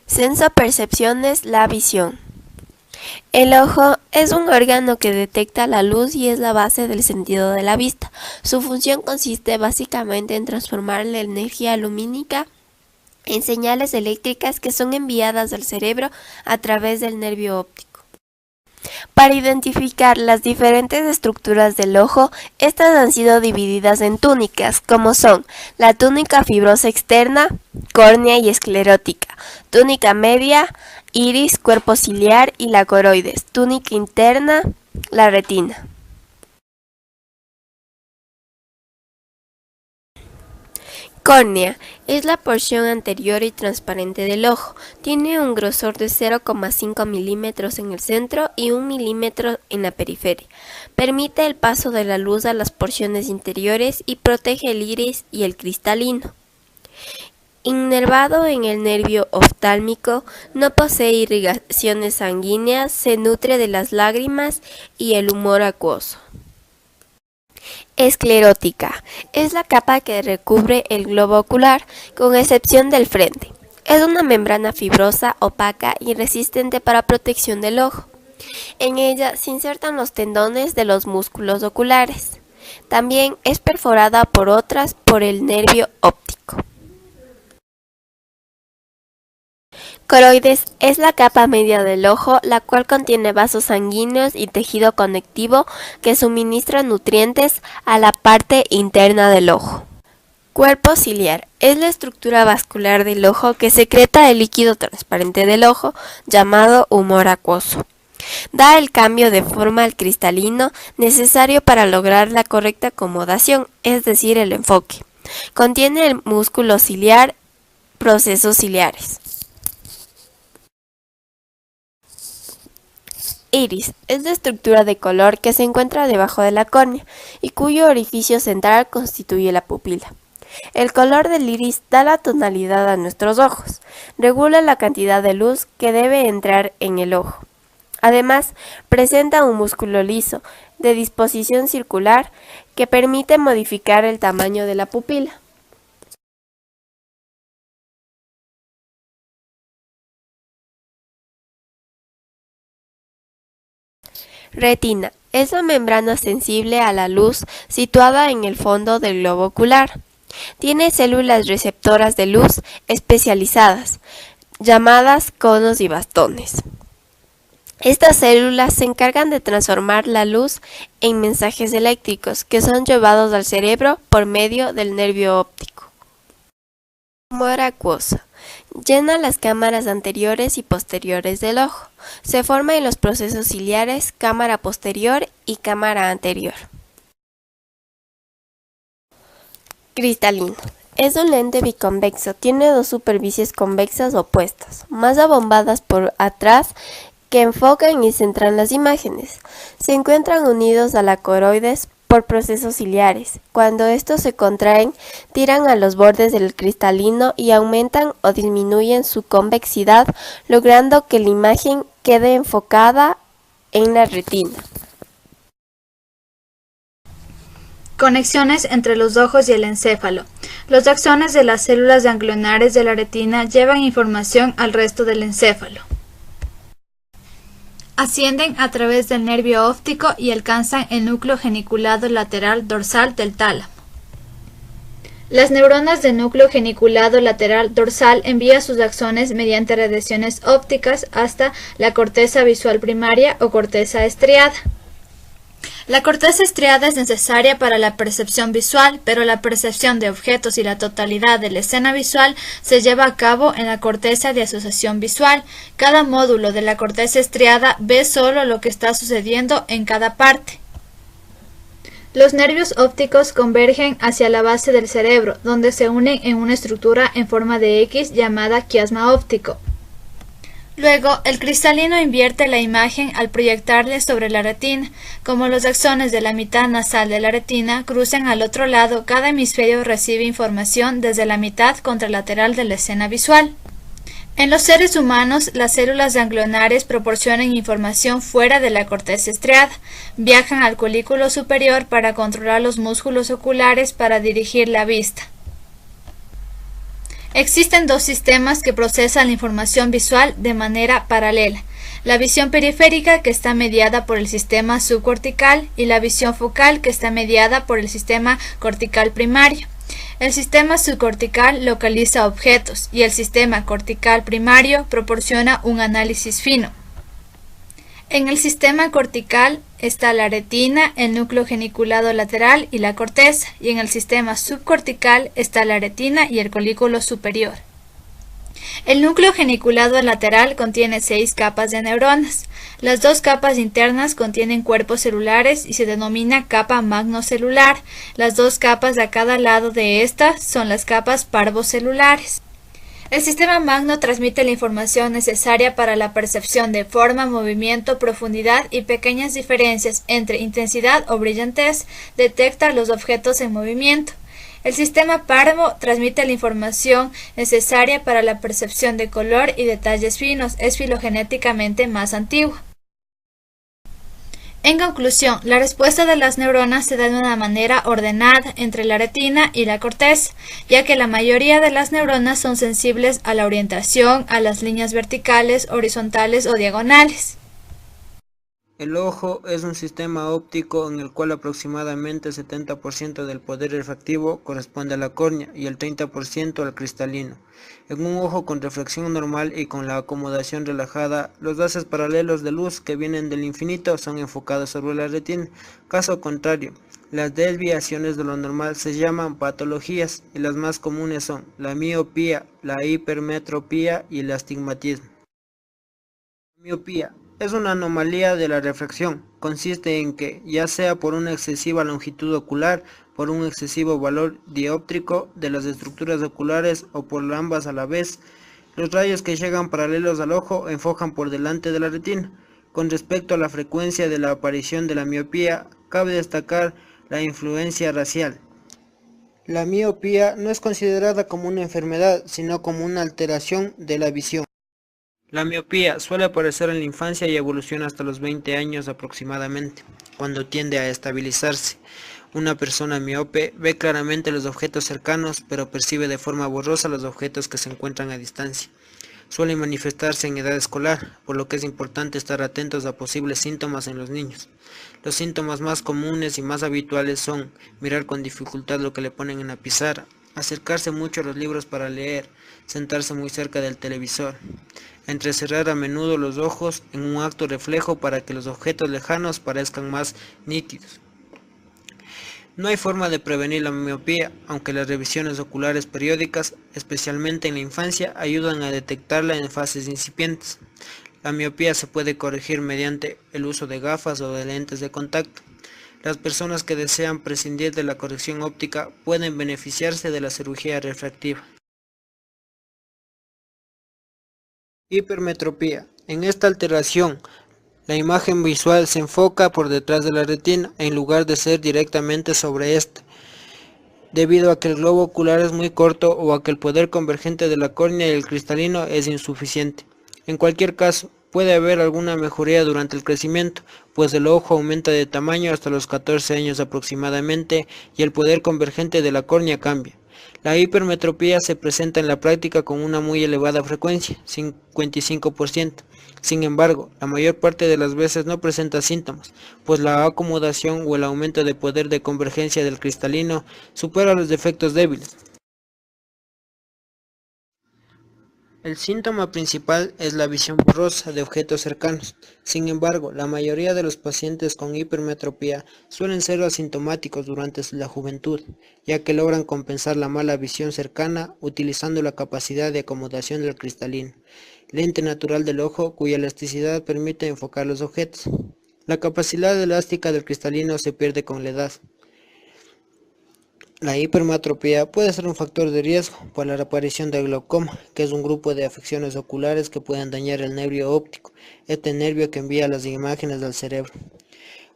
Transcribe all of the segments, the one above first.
Sensopercepciones, la visión. El ojo es un órgano que detecta la luz y es la base del sentido de la vista. Su función consiste básicamente en transformar la energía lumínica en señales eléctricas que son enviadas al cerebro a través del nervio óptico. Para identificar las diferentes estructuras del ojo, estas han sido divididas en túnicas, como son la túnica fibrosa externa, córnea y esclerótica, túnica media, iris, cuerpo ciliar y la coroides, túnica interna, la retina. Córnea es la porción anterior y transparente del ojo. Tiene un grosor de 0,5 milímetros en el centro y 1 milímetro en la periferia. Permite el paso de la luz a las porciones interiores y protege el iris y el cristalino. Innervado en el nervio oftálmico, no posee irrigaciones sanguíneas, se nutre de las lágrimas y el humor acuoso. Esclerótica es la capa que recubre el globo ocular, con excepción del frente. Es una membrana fibrosa, opaca y resistente para protección del ojo. En ella se insertan los tendones de los músculos oculares. También es perforada por otras por el nervio óptico. Coroides es la capa media del ojo, la cual contiene vasos sanguíneos y tejido conectivo que suministran nutrientes a la parte interna del ojo. Cuerpo ciliar es la estructura vascular del ojo que secreta el líquido transparente del ojo, llamado humor acuoso. Da el cambio de forma al cristalino necesario para lograr la correcta acomodación, es decir, el enfoque. Contiene el músculo ciliar, procesos ciliares. Iris es la estructura de color que se encuentra debajo de la córnea y cuyo orificio central constituye la pupila. El color del iris da la tonalidad a nuestros ojos, regula la cantidad de luz que debe entrar en el ojo. Además, presenta un músculo liso, de disposición circular, que permite modificar el tamaño de la pupila. Retina es la membrana sensible a la luz situada en el fondo del globo ocular. Tiene células receptoras de luz especializadas, llamadas conos y bastones. Estas células se encargan de transformar la luz en mensajes eléctricos que son llevados al cerebro por medio del nervio óptico. Humor acuoso. Llena las cámaras anteriores y posteriores del ojo. Se forma en los procesos ciliares, cámara posterior y cámara anterior. Cristalino. Es un lente biconvexo. Tiene dos superficies convexas opuestas, más abombadas por atrás, que enfocan y centran las imágenes. Se encuentran unidos a la coroides por procesos ciliares. Cuando estos se contraen, tiran a los bordes del cristalino y aumentan o disminuyen su convexidad, logrando que la imagen quede enfocada en la retina. Conexiones entre los ojos y el encéfalo. Los axones de las células ganglionares de la retina llevan información al resto del encéfalo. Ascienden a través del nervio óptico y alcanzan el núcleo geniculado lateral dorsal del tálamo. Las neuronas del núcleo geniculado lateral dorsal envían sus axones mediante radiaciones ópticas hasta la corteza visual primaria o corteza estriada. La corteza estriada es necesaria para la percepción visual, pero la percepción de objetos y la totalidad de la escena visual se lleva a cabo en la corteza de asociación visual. Cada módulo de la corteza estriada ve solo lo que está sucediendo en cada parte. Los nervios ópticos convergen hacia la base del cerebro, donde se unen en una estructura en forma de X llamada quiasma óptico. Luego, el cristalino invierte la imagen al proyectarle sobre la retina. Como los axones de la mitad nasal de la retina cruzan al otro lado, cada hemisferio recibe información desde la mitad contralateral de la escena visual. En los seres humanos, las células ganglionares proporcionan información fuera de la corteza estriada. Viajan al colículo superior para controlar los músculos oculares para dirigir la vista. Existen dos sistemas que procesan la información visual de manera paralela: la visión periférica, que está mediada por el sistema subcortical, y la visión focal, que está mediada por el sistema cortical primario. El sistema subcortical localiza objetos y el sistema cortical primario proporciona un análisis fino. En el sistema cortical está la retina, el núcleo geniculado lateral y la corteza, y en el sistema subcortical está la retina y el colículo superior. El núcleo geniculado lateral contiene 6 capas de neuronas. Las 2 capas internas contienen cuerpos celulares y se denomina capa magnocelular. Las 2 capas a cada lado de esta son las capas parvocelulares. El sistema magno transmite la información necesaria para la percepción de forma, movimiento, profundidad y pequeñas diferencias entre intensidad o brillantez. Detecta los objetos en movimiento. El sistema parvo transmite la información necesaria para la percepción de color y detalles finos. Es filogenéticamente más antiguo. En conclusión, la respuesta de las neuronas se da de una manera ordenada entre la retina y la corteza, ya que la mayoría de las neuronas son sensibles a la orientación, a las líneas verticales, horizontales o diagonales. El ojo es un sistema óptico en el cual aproximadamente el 70% del poder refractivo corresponde a la córnea y el 30% al cristalino. En un ojo con reflexión normal y con la acomodación relajada, los haces paralelos de luz que vienen del infinito son enfocados sobre la retina. Caso contrario, las desviaciones de lo normal se llaman patologías y las más comunes son la miopía, la hipermetropía y el astigmatismo. Miopía es una anomalía de la refracción. Consiste en que, ya sea por una excesiva longitud ocular, por un excesivo valor dióptrico de las estructuras oculares o por ambas a la vez, los rayos que llegan paralelos al ojo enfocan por delante de la retina. Con respecto a la frecuencia de la aparición de la miopía, cabe destacar la influencia racial. La miopía no es considerada como una enfermedad, sino como una alteración de la visión. La miopía suele aparecer en la infancia y evoluciona hasta los 20 años aproximadamente, cuando tiende a estabilizarse. Una persona miope ve claramente los objetos cercanos, pero percibe de forma borrosa los objetos que se encuentran a distancia. Suele manifestarse en edad escolar, por lo que es importante estar atentos a posibles síntomas en los niños. Los síntomas más comunes y más habituales son mirar con dificultad lo que le ponen en la pizarra, acercarse mucho a los libros para leer, sentarse muy cerca del televisor, entrecerrar a menudo los ojos en un acto reflejo para que los objetos lejanos parezcan más nítidos. No hay forma de prevenir la miopía, aunque las revisiones oculares periódicas, especialmente en la infancia, ayudan a detectarla en fases incipientes. La miopía se puede corregir mediante el uso de gafas o de lentes de contacto. Las personas que desean prescindir de la corrección óptica pueden beneficiarse de la cirugía refractiva. Hipermetropía. En esta alteración, la imagen visual se enfoca por detrás de la retina, en lugar de ser directamente sobre esta, debido a que el globo ocular es muy corto o a que el poder convergente de la córnea y el cristalino es insuficiente. En cualquier caso, puede haber alguna mejoría durante el crecimiento, pues el ojo aumenta de tamaño hasta los 14 años aproximadamente y el poder convergente de la córnea cambia. La hipermetropía se presenta en la práctica con una muy elevada frecuencia, 55%. Sin embargo, la mayor parte de las veces no presenta síntomas, pues la acomodación o el aumento de poder de convergencia del cristalino supera los defectos débiles. El síntoma principal es la visión borrosa de objetos cercanos. Sin embargo, la mayoría de los pacientes con hipermetropía suelen ser asintomáticos durante la juventud, ya que logran compensar la mala visión cercana utilizando la capacidad de acomodación del cristalino, lente natural del ojo cuya elasticidad permite enfocar los objetos. La capacidad elástica del cristalino se pierde con la edad. La hipermetropía puede ser un factor de riesgo para la aparición del glaucoma, que es un grupo de afecciones oculares que pueden dañar el nervio óptico, este nervio que envía las imágenes al cerebro.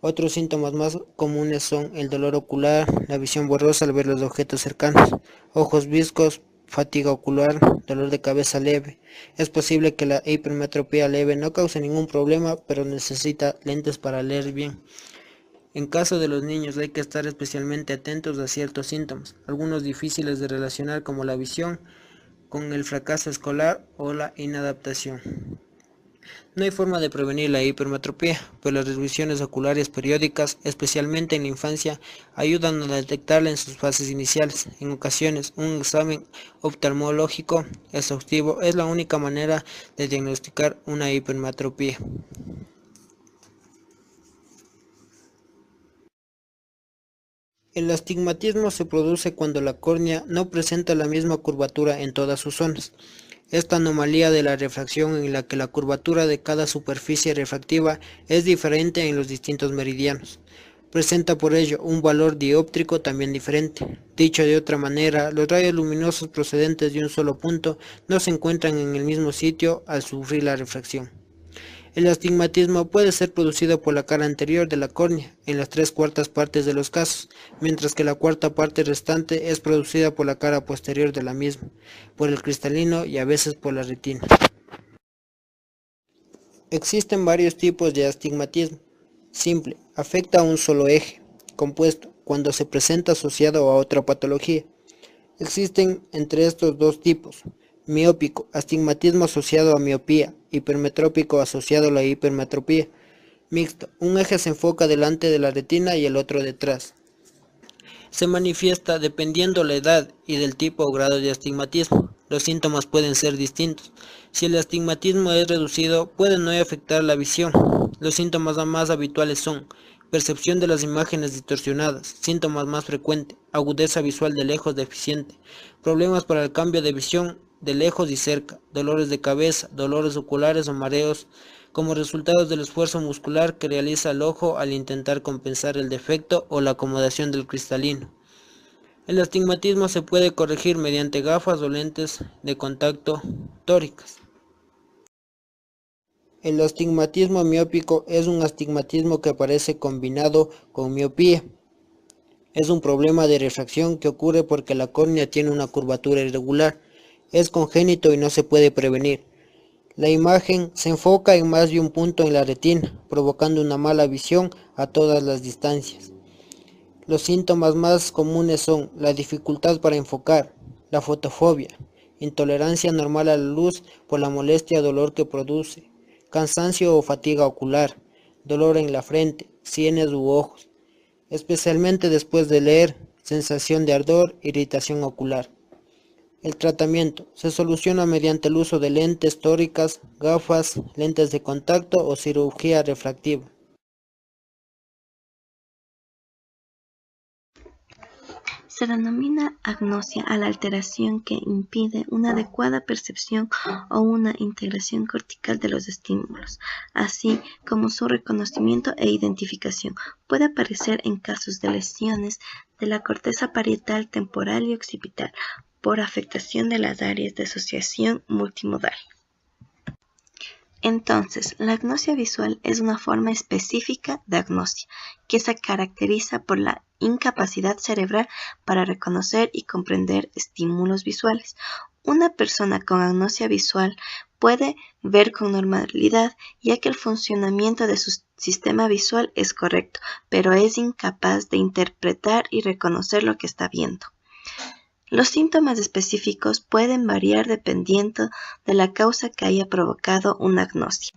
Otros síntomas más comunes son el dolor ocular, la visión borrosa al ver los objetos cercanos, ojos viscos, fatiga ocular, dolor de cabeza leve. Es posible que la hipermetropía leve no cause ningún problema, pero necesita lentes para leer bien. En caso de los niños hay que estar especialmente atentos a ciertos síntomas, algunos difíciles de relacionar como la visión con el fracaso escolar o la inadaptación. No hay forma de prevenir la hipermetropía, pero las revisiones oculares periódicas, especialmente en la infancia, ayudan a detectarla en sus fases iniciales. En ocasiones, un examen oftalmológico exhaustivo es la única manera de diagnosticar una hipermetropía. El astigmatismo se produce cuando la córnea no presenta la misma curvatura en todas sus zonas. Esta anomalía de la refracción en la que la curvatura de cada superficie refractiva es diferente en los distintos meridianos. Presenta por ello un valor dióptrico también diferente. Dicho de otra manera, los rayos luminosos procedentes de un solo punto no se encuentran en el mismo sitio al sufrir la refracción. El astigmatismo puede ser producido por la cara anterior de la córnea, en las 3/4 partes de los casos, mientras que la cuarta parte restante es producida por la cara posterior de la misma, por el cristalino y a veces por la retina. Existen varios tipos de astigmatismo. Simple, afecta a un solo eje, compuesto, cuando se presenta asociado a otra patología. Existen entre estos dos tipos: miópico, astigmatismo asociado a miopía; hipermetrópico, asociado a la hipermetropía; mixto, un eje se enfoca delante de la retina y el otro detrás. Se manifiesta dependiendo la edad y del tipo o grado de astigmatismo. Los síntomas pueden ser distintos. Si el astigmatismo es reducido, puede no afectar la visión. Los síntomas más habituales son: percepción de las imágenes distorsionadas, síntomas más frecuentes, agudeza visual de lejos deficiente, problemas para el cambio de visión de lejos y cerca, dolores de cabeza, dolores oculares o mareos, como resultado del esfuerzo muscular que realiza el ojo al intentar compensar el defecto o la acomodación del cristalino. El astigmatismo se puede corregir mediante gafas o lentes de contacto tóricas. El astigmatismo miópico es un astigmatismo que aparece combinado con miopía. Es un problema de refracción que ocurre porque la córnea tiene una curvatura irregular. Es congénito y no se puede prevenir. La imagen se enfoca en más de un punto en la retina, provocando una mala visión a todas las distancias. Los síntomas más comunes son la dificultad para enfocar, la fotofobia, intolerancia anormal a la luz por la molestia o dolor que produce, cansancio o fatiga ocular, dolor en la frente, sienes u ojos, especialmente después de leer, sensación de ardor, irritación ocular. El tratamiento se soluciona mediante el uso de lentes tóricas, gafas, lentes de contacto o cirugía refractiva. Se denomina agnosia a la alteración que impide una adecuada percepción o una integración cortical de los estímulos, así como su reconocimiento e identificación. Puede aparecer en casos de lesiones de la corteza parietal, temporal y occipital, por afectación de las áreas de asociación multimodal. Entonces, la agnosia visual es una forma específica de agnosia que se caracteriza por la incapacidad cerebral para reconocer y comprender estímulos visuales. Una persona con agnosia visual puede ver con normalidad, ya que el funcionamiento de su sistema visual es correcto, pero es incapaz de interpretar y reconocer lo que está viendo. Los síntomas específicos pueden variar dependiendo de la causa que haya provocado una agnosia.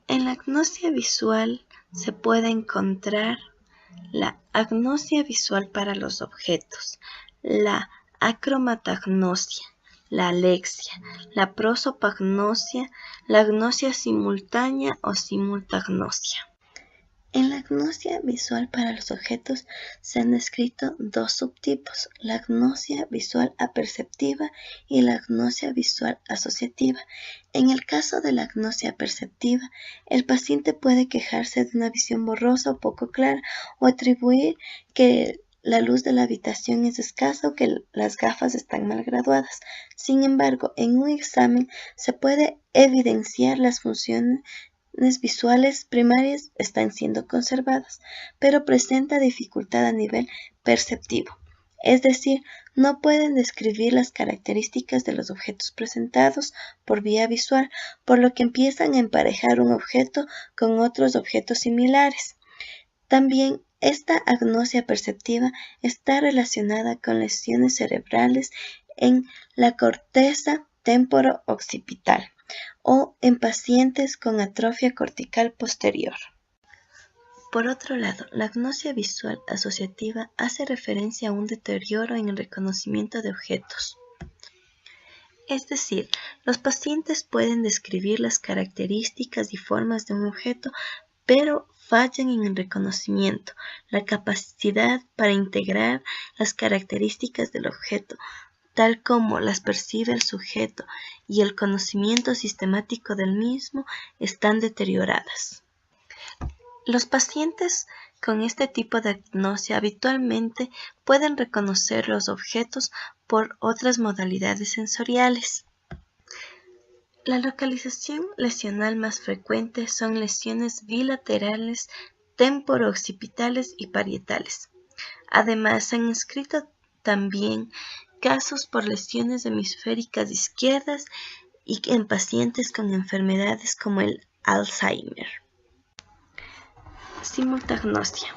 En la agnosia visual se puede encontrar la agnosia visual para los objetos, la acromatagnosia, la alexia, la prosopagnosia, la agnosia simultánea o simultagnosia. En la agnosia visual para los objetos se han descrito dos subtipos: la agnosia visual aperceptiva y la agnosia visual asociativa. En el caso de la agnosia aperceptiva, el paciente puede quejarse de una visión borrosa o poco clara, o atribuir que la luz de la habitación es escasa o que las gafas están mal graduadas. Sin embargo, en un examen se puede evidenciar las funciones visuales primarias están siendo conservadas, pero presenta dificultad a nivel perceptivo. Es decir, no pueden describir las características de los objetos presentados por vía visual, por lo que empiezan a emparejar un objeto con otros objetos similares. También esta agnosia perceptiva está relacionada con lesiones cerebrales en la corteza temporo-occipital o en pacientes con atrofia cortical posterior. Por otro lado, la agnosia visual asociativa hace referencia a un deterioro en el reconocimiento de objetos. Es decir, los pacientes pueden describir las características y formas de un objeto, pero fallan en el reconocimiento, la capacidad para integrar las características del objeto, tal como las percibe el sujeto, y el conocimiento sistemático del mismo están deterioradas. Los pacientes con este tipo de agnosia habitualmente pueden reconocer los objetos por otras modalidades sensoriales. La localización lesional más frecuente son lesiones bilaterales, temporo-occipitales y parietales. Además, se han escrito también casos por lesiones hemisféricas izquierdas y en pacientes con enfermedades como el Alzheimer. Simultagnosia.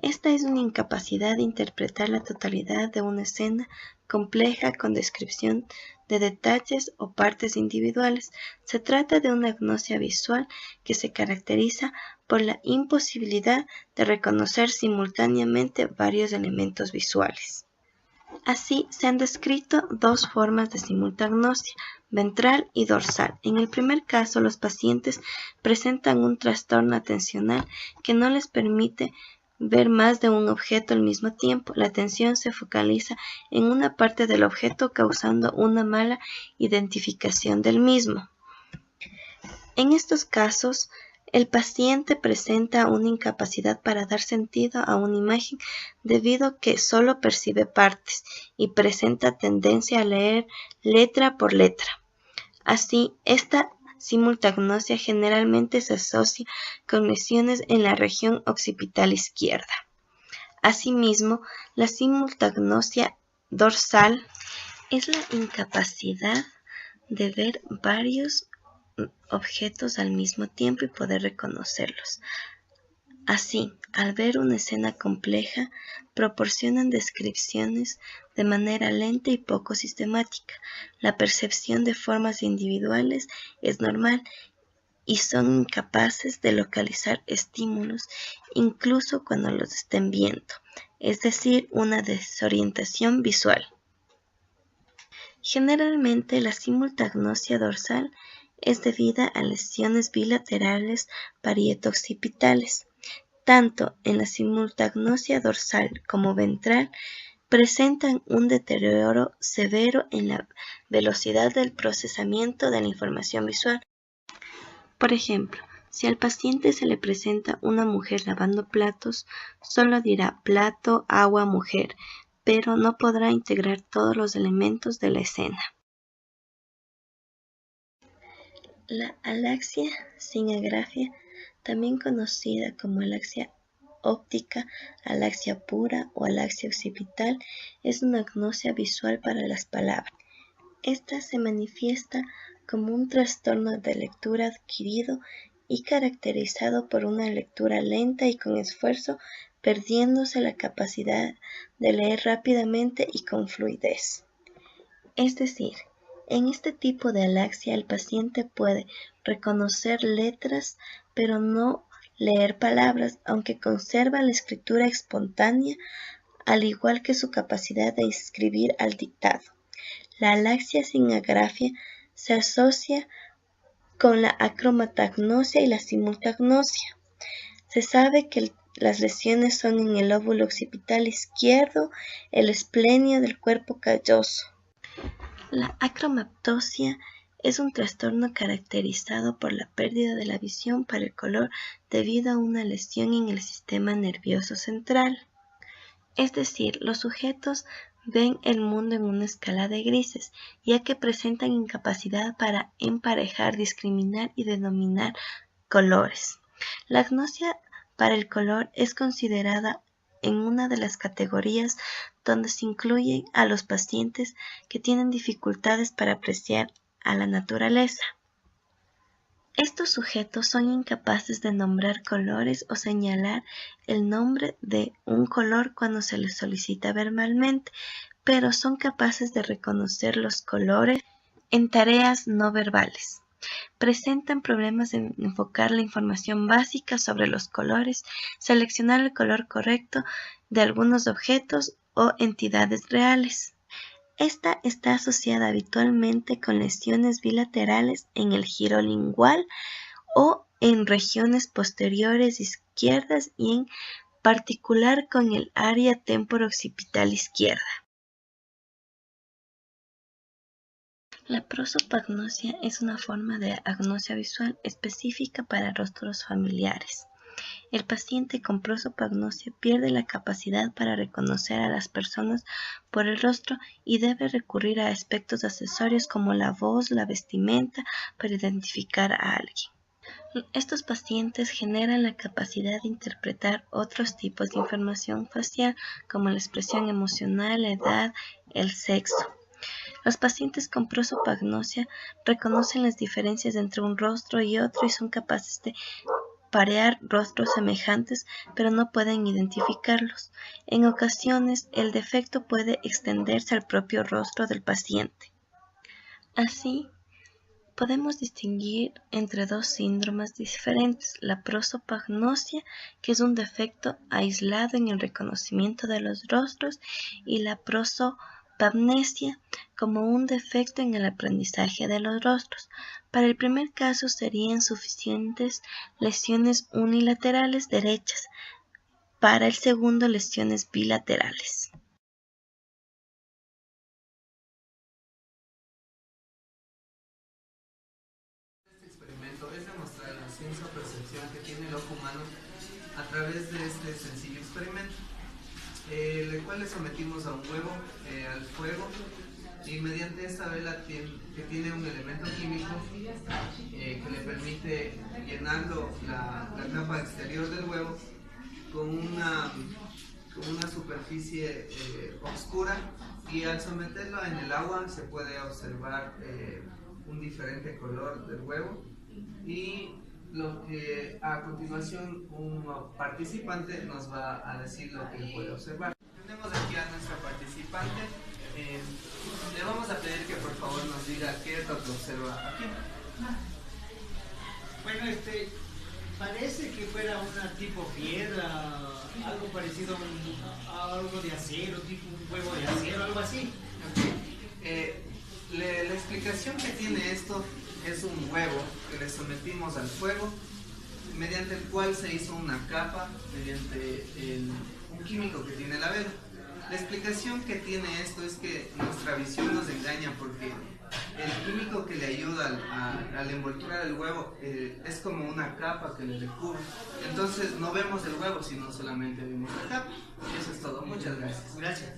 Esta es una incapacidad de interpretar la totalidad de una escena compleja con descripción de detalles o partes individuales. Se trata de una agnosia visual que se caracteriza por la imposibilidad de reconocer simultáneamente varios elementos visuales. Así, se han descrito dos formas de simultagnosia, ventral y dorsal. En el primer caso, los pacientes presentan un trastorno atencional que no les permite ver más de un objeto al mismo tiempo. La atención se focaliza en una parte del objeto, causando una mala identificación del mismo. En estos casos, el paciente presenta una incapacidad para dar sentido a una imagen debido a que solo percibe partes y presenta tendencia a leer letra por letra. Así, esta simultagnosia generalmente se asocia con lesiones en la región occipital izquierda. Asimismo, la simultagnosia dorsal es la incapacidad de ver varios objetos al mismo tiempo y poder reconocerlos. Así, al ver una escena compleja, proporcionan descripciones de manera lenta y poco sistemática. La percepción de formas individuales es normal y son incapaces de localizar estímulos incluso cuando los estén viendo, es decir, una desorientación visual. Generalmente, la simultagnosia dorsal es debida a lesiones bilaterales parieto-occipitales. Tanto en la simultagnosia dorsal como ventral presentan un deterioro severo en la velocidad del procesamiento de la información visual. Por ejemplo, si al paciente se le presenta una mujer lavando platos, solo dirá plato, agua, mujer, pero no podrá integrar todos los elementos de la escena. La alaxia sin agrafia, también conocida como alaxia óptica, alaxia pura o alaxia occipital, es una agnosia visual para las palabras. Esta se manifiesta como un trastorno de lectura adquirido y caracterizado por una lectura lenta y con esfuerzo, perdiéndose la capacidad de leer rápidamente y con fluidez. Es decir, en este tipo de alaxia el paciente puede reconocer letras, pero no leer palabras, aunque conserva la escritura espontánea, al igual que su capacidad de escribir al dictado. La alaxia sin agrafia se asocia con la acromatagnosia y la simultagnosia. Se sabe que las lesiones son en el lóbulo occipital izquierdo, el esplenio del cuerpo calloso. La acromatopsia es un trastorno caracterizado por la pérdida de la visión para el color debido a una lesión en el sistema nervioso central. Es decir, los sujetos ven el mundo en una escala de grises, ya que presentan incapacidad para emparejar, discriminar y denominar colores. La agnosia para el color es considerada en una de las categorías donde se incluyen a los pacientes que tienen dificultades para apreciar a la naturaleza. Estos sujetos son incapaces de nombrar colores o señalar el nombre de un color cuando se les solicita verbalmente, pero son capaces de reconocer los colores en tareas no verbales. Presentan problemas en enfocar la información básica sobre los colores, seleccionar el color correcto de algunos objetos o entidades reales. Esta está asociada habitualmente con lesiones bilaterales en el giro lingual o en regiones posteriores izquierdas y en particular con el área temporo-occipital izquierda. La prosopagnosia es una forma de agnosia visual específica para rostros familiares. El paciente con prosopagnosia pierde la capacidad para reconocer a las personas por el rostro y debe recurrir a aspectos accesorios como la voz, la vestimenta, para identificar a alguien. Estos pacientes generan la capacidad de interpretar otros tipos de información facial como la expresión emocional, la edad, el sexo. Los pacientes con prosopagnosia reconocen las diferencias entre un rostro y otro y son capaces de parear rostros semejantes, pero no pueden identificarlos. En ocasiones, el defecto puede extenderse al propio rostro del paciente. Así, podemos distinguir entre dos síndromes diferentes: la prosopagnosia, que es un defecto aislado en el reconocimiento de los rostros, y la prosopagnesia, como un defecto en el aprendizaje de los rostros. Para el primer caso serían suficientes lesiones unilaterales derechas, para el segundo lesiones bilaterales. Este experimento es demostrar la senso-percepción que tiene el ojo humano a través de este sencillo experimento, el cual le sometimos a un huevo al fuego, y mediante esta vela que tiene un elemento químico que le permite llenando la capa exterior del huevo con una superficie oscura, y al someterlo en el agua se puede observar un diferente color del huevo, y lo que a continuación un participante nos va a decir lo que puede observar. Tenemos aquí a nuestra participante. Le vamos a pedir que por favor nos diga qué es lo que observa aquí. Bueno, parece que fuera una tipo piedra, algo parecido a algo de acero, tipo un huevo de acero, algo así. Okay. La explicación que tiene esto es un huevo que le sometimos al fuego, mediante el cual se hizo una capa mediante un químico que tiene la vela. La explicación que tiene esto es que nuestra visión nos engaña, porque el químico que le ayuda a la envoltura del huevo es como una capa que le recubre. Entonces no vemos el huevo, sino solamente vemos la capa. Eso es todo. Muchas gracias. Gracias.